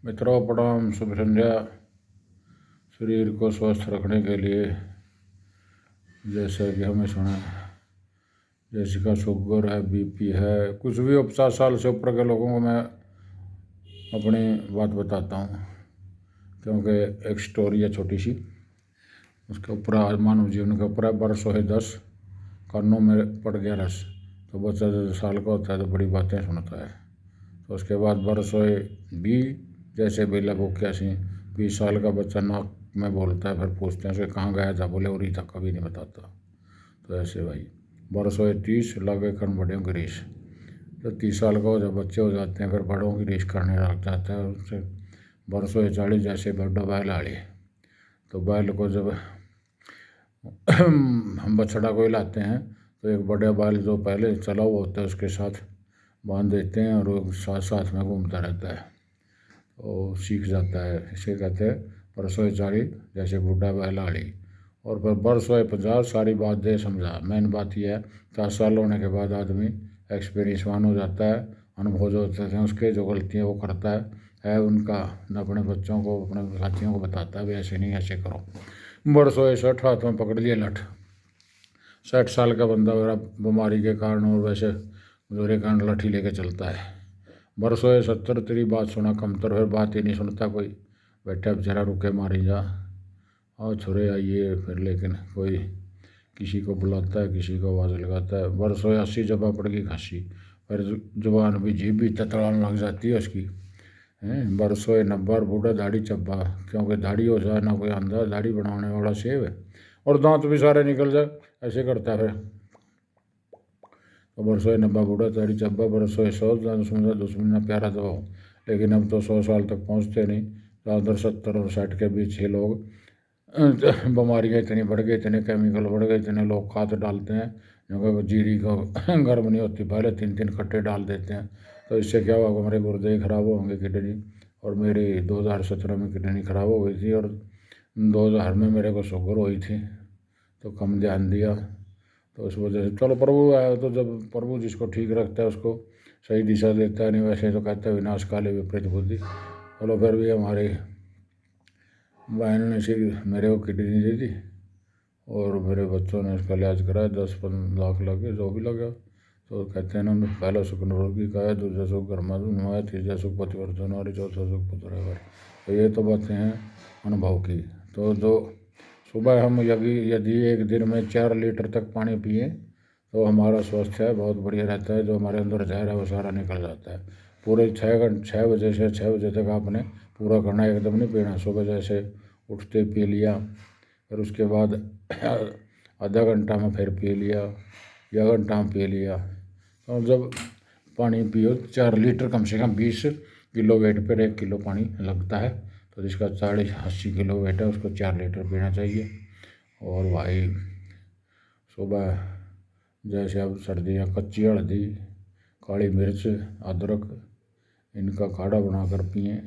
मित्रों प्रणाम। शुभ संध्या। शरीर को स्वस्थ रखने के लिए जैसे कि हमें सुना, जैसे का शुगर है, बीपी है, कुछ भी 50 साल से ऊपर के लोगों को मैं अपनी बात बताता हूँ, क्योंकि एक स्टोरी है छोटी सी, उसके ऊपर आज मानव जीवन के ऊपर है। बरसों है 10 कानों में पड़ गया रस। तो बच्चा 10 साल का होता है तो बड़ी बातें सुनता है। तो उसके बाद बरसों 20 जैसे बेला भूखिया सी 20 साल का बच्चा नाक में बोलता है। फिर पूछते हैं उसे कहाँ गया था, बोले उरी तक कभी नहीं बताता। तो ऐसे भाई बरसों 30 लगे कर्ण बड़ों की रीस। तो 30 साल का जब बच्चे हो जाते हैं फिर बड़ों की रीस करने लग जाता है। उससे बरसों 40 जैसे बड़ा बैल आड़े। तो बैल को जब हम बछड़ा को लाते हैं तो एक बड़े बैल जो पहले चला हुआ होता है उसके साथ बांध देते हैं और वो साथ साथ में घूमता रहता है, वो सीख जाता है। इसे कहते हैं बरसों 40 जैसे बूढ़ा बैल आड़ी। और फिर बरसों 50 सारी बात दे समझा। मेन बात यह है 50 साल होने के बाद आदमी एक्सपीरियंसवान हो जाता है, अनुभव जो होते हैं उसके, जो गलतियाँ वो करता है उनका अपने बच्चों को, अपने साथियों को बताता है, भी ऐसे नहीं ऐसे करो। बरसों 60 हाथ में पकड़ लिए लठ। 60 साल का बंदा मेरा बीमारी के कारण और वैसे मेरे कारण लाठी लेके चलता है। बरसों 70 तेरी बात सुना कमतर, फिर बात ही नहीं सुनता कोई। बैठा बेचारा रुके मारी जा, आओ छोरे आइए फिर, लेकिन कोई किसी को बुलाता है, किसी को आवाज़ लगाता है। बरसों 80 जबा पड़ गई खांसी, फिर जुबान भी जीभ भी ततड़ाने लग जाती है उसकी। बरसों 90 बूढ़ा दाढ़ी चब्बा, क्योंकि दाढ़ी हो जाए ना कोई अंधा दाढ़ी बनाने वाला सेव है, और दांत भी सारे निकल जाए ऐसे करता है। तो बरसों 90 बूढ़ा दाढ़ी चब्बा, बरसों 100 दुश्मन ना प्यारा दबाओ। लेकिन अब तो 100 साल तक पहुँचते नहीं। ज़्यादातर 70 और 60 के बीच ये लोग बीमारियाँ इतनी बढ़ गई, इतने केमिकल बढ़ गए, इतने लोग खाद डालते हैं क्योंकि जीरी को गर्म नहीं होती, पहले 3-3 कट्टे डाल देते हैं। तो इससे क्या होगा, हमारे गुर्दे खराब होंगे, किडनी। और मेरी 2017 में किडनी खराब हो गई थी और 2000 में मेरे को शुगर हुई थी, तो कम ध्यान दिया। तो इस वजह से चलो प्रभु आया, तो जब प्रभु जिसको ठीक रखता है उसको सही दिशा देता है, नहीं वैसे तो कहता है विनाश काले विपरीत बुद्धि। चलो फिर भी हमारे बहन ने मेरे को किडनी दी थी और मेरे बच्चों ने इसका इलाज कराया, 10-15 लाख लगे, जो भी लगा। तो कहते हैं ना, पहला सुख निरोगी का है, दूसरा सुख कर्मानुमाय, तीसरा सुख पतिवर्धन और चौथा सुख पुत्र। तो ये तो बातें हैं अनुभव की। तो जो सुबह हम यदि एक दिन में 4 लीटर तक पानी पिए तो हमारा स्वास्थ्य है बहुत बढ़िया रहता है। जो हमारे अंदर जहर है वो सारा निकल जाता है। पूरे 6 बजे से 6 बजे तक आपने पूरा करना, एकदम नहीं पीना। सुबह जैसे उठते पी लिया, फिर उसके बाद आधा घंटा में फिर पी लिया या घंटा में पी लिया। और जब पानी पियो 4 लीटर, कम से कम 20 किलो वेट पर 1 किलो पानी लगता है। तो जिसका 40-80 किलो वेट है उसको 4 लीटर पीना चाहिए। और भाई सुबह जैसे अब सर्दियाँ, कच्ची हल्दी, काली मिर्च, अदरक, इनका काढ़ा बनाकर पिएं।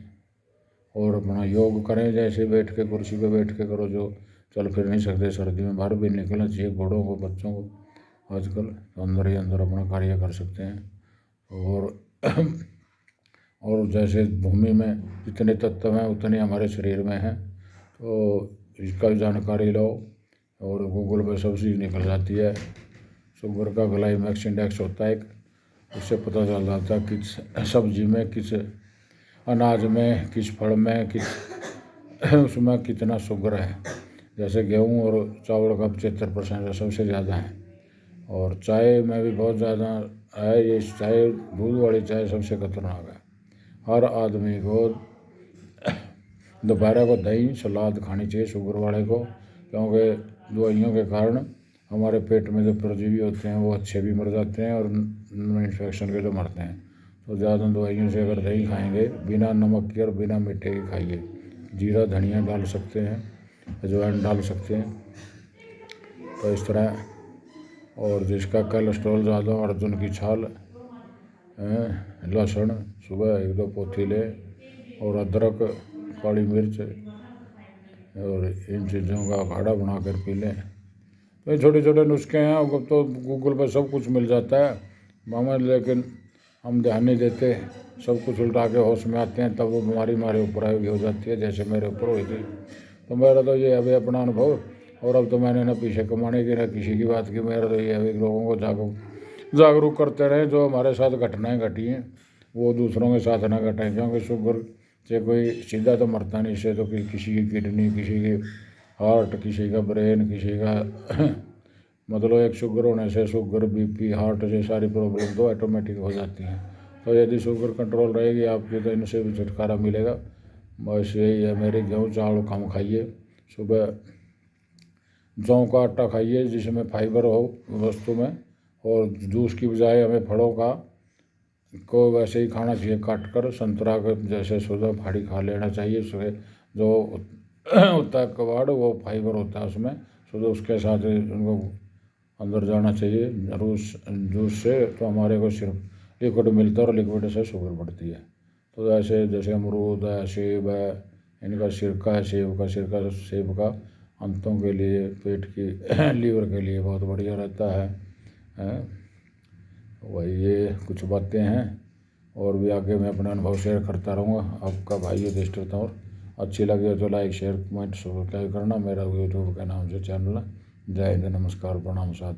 और अपना योग करें, जैसे बैठ के कुर्सी पे बैठ के करो, जो चल फिर नहीं सकते सर्दी में, बाहर भी निकलना चाहिए बूढ़ों को, बच्चों को। आजकल तो अंदर ही अंदर अपना कार्य कर सकते हैं। और जैसे भूमि में जितने तत्व हैं उतने हमारे शरीर में हैं, तो इसका जानकारी लो और गूगल पे सब चीज़ निकल जाती है। शुगर का ग्लाइमेक्स इंडेक्स होता है, उससे पता चल जाता है किस सब्जी में, किस अनाज में, किस फल में, किस उसमें कितना शुगर है। जैसे गेहूँ और चावल का 75% सबसे ज़्यादा है। और चाय में भी बहुत ज़्यादा है। ये चाय, दूध वाली चाय सबसे खतरनाक है। हर आदमी को दोपहर को दही सलाद खानी चाहिए शुगर वाले को, क्योंकि दवाइयों के कारण हमारे पेट में जो परजीवी होते हैं वो अच्छे भी मर जाते हैं और इन्फेक्शन के जो मरते हैं। तो ज़्यादा दवाइयों से अगर दही खाएंगे, बिना नमक के और बिना मीठे के खाइए। जीरा धनिया डाल सकते हैं, अजवाइन डाल सकते हैं, तो इस तरह। और जिसका कोलेस्ट्रॉल ज़्यादा, अर्जुन की छाल, लहसुन सुबह 1-2 पोथी ले, और अदरक, काली मिर्च, और इन चीज़ों का काढ़ा बनाकर पी लें। तो ये छोटे छोटे नुस्खे हैं, अब तो गूगल पर सब कुछ मिल जाता है मामा, लेकिन हम ध्यान नहीं देते। सब कुछ उल्टा के होश में आते हैं, तब वो बीमारी हमारे ऊपर आई हो जाती है, जैसे मेरे ऊपर हुई थी। तो मेरा तो ये अभी अपना अनुभव, और अब तो मैंने ना पीछे कमाने की ना किसी की बात की। मेरा तो ये अभी लोगों को जागरूक करते रहे। जो हमारे साथ घटनाएं घटी हैं वो दूसरों के साथ ना घटें, क्योंकि शुगर से कोई सीधा तो मरता नहीं, इससे तो किसी की किडनी, किसी की हार्ट, किसी का ब्रेन, किसी का मतलब एक शुगर होने से शुगर, बीपी, हार्ट से सारी प्रॉब्लम तो ऑटोमेटिक हो जाती हैं। तो यदि शुगर कंट्रोल रहेगी आपकी तो इनसे भी छुटकारा मिलेगा। बस यही है मेरी, गेहूँ चावल कम खाइए, सुबह जौ का आटा खाइए जिसमें फाइबर हो वस्तु में, और जूस की बजाय हमें फलों का को वैसे ही खाना चाहिए, काट कर संतरा का जैसे सुधा फाड़ी खा लेना चाहिए। सुबह जो होता है कबाड़, वो फाइबर होता है उसमें, सुबह उसके साथ उनको अंदर जाना चाहिए जूस से। तो हमारे को सिर्फ लिक्विड मिलता है और लिक्विड से शुगर बढ़ती है। तो ऐसे जैसे अमरूद है, सेब है, इनका सिरका है, सेब का अंतों के लिए, पेट की लीवर के लिए बहुत बढ़िया रहता है। वही ये कुछ बातें हैं, और भी आगे मैं अपना अनुभव शेयर करता रहूँगा। आपका भाई युधिष्ठिर तंवर। अच्छी लगे तो लाइक, शेयर, कमेंट, सब्सक्राइब करना। मेरा यूट्यूब के नाम से चैनल है। जय हिंद, नमस्कार, प्रणाम साथ।